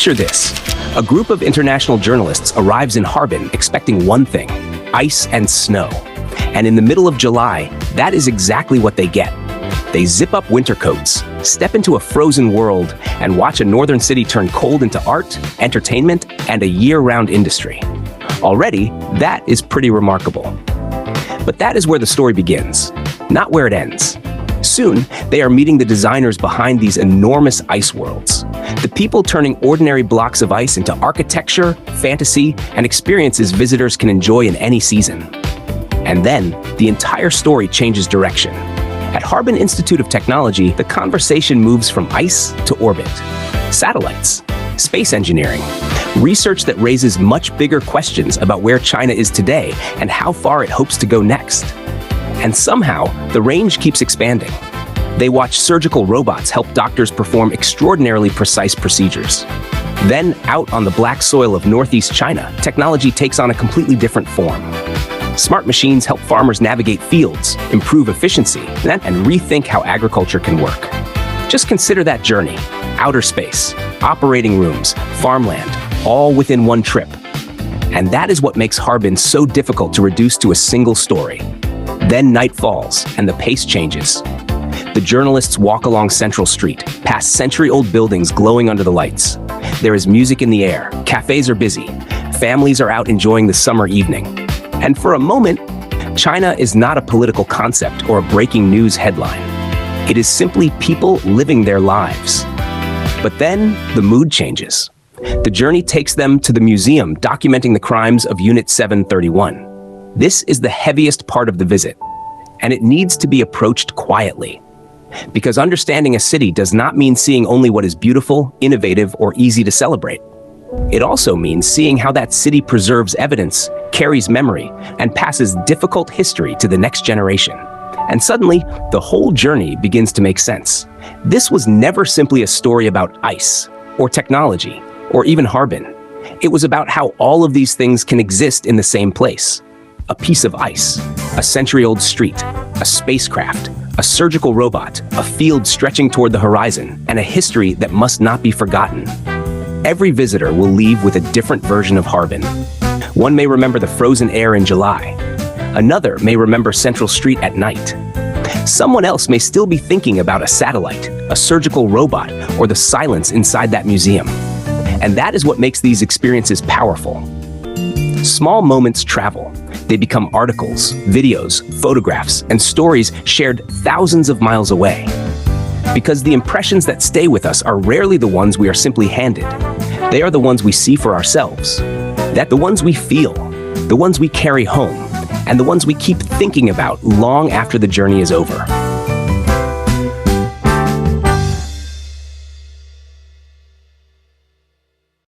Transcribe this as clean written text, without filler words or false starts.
Picture this. A group of international journalists arrives in Harbin expecting one thing: ice and snow. And in the middle of July, that is exactly what they get. They zip up winter coats, step into a frozen world, and watch a northern city turn cold into art, entertainment, and a year-round industry. Already, that is pretty remarkable. But that is where the story begins, not where it ends. Soon, they are meeting the designers behind these enormous ice worlds. The people turning ordinary blocks of ice into architecture, fantasy, and experiences visitors can enjoy in any season. And then, the entire story changes direction. At Harbin Institute of Technology, the conversation moves from ice to orbit. Satellites, space engineering, research that raises much bigger questions about where China is today and how far it hopes to go next. And somehow, the range keeps expanding. They watch surgical robots help doctors perform extraordinarily precise procedures. Then, out on the black soil of northeast China, technology takes on a completely different form. Smart machines help farmers navigate fields, improve efficiency, and rethink how agriculture can work. Just consider that journey: outer space, operating rooms, farmland, all within one trip. And that is what makes Harbin so difficult to reduce to a single story. Then night falls, and the pace changes. The journalists walk along Central Street, past century-old buildings glowing under the lights. There is music in the air, cafes are busy, families are out enjoying the summer evening. And for a moment, China is not a political concept or a breaking news headline. It is simply people living their lives. But then, the mood changes. The journey takes them to the museum documenting the crimes of Unit 731. This is the heaviest part of the visit, and it needs to be approached quietly. Because understanding a city does not mean seeing only what is beautiful, innovative, or easy to celebrate. It also means seeing how that city preserves evidence, carries memory, and passes difficult history to the next generation. And suddenly, the whole journey begins to make sense. This was never simply a story about ice, or technology, or even Harbin. It was about how all of these things can exist in the same place. A piece of ice, a century-old street, a spacecraft, a surgical robot, a field stretching toward the horizon, and a history that must not be forgotten. Every visitor will leave with a different version of Harbin. One may remember the frozen air in July. Another may remember Central Street at night. Someone else may still be thinking about a satellite, a surgical robot, or the silence inside that museum. And that is what makes these experiences powerful. Small moments travel. They become articles, videos, photographs, and stories shared thousands of miles away. Because the impressions that stay with us are rarely the ones we are simply handed. They are the ones we see for ourselves. The ones we feel, the ones we carry home, and the ones we keep thinking about long after the journey is over.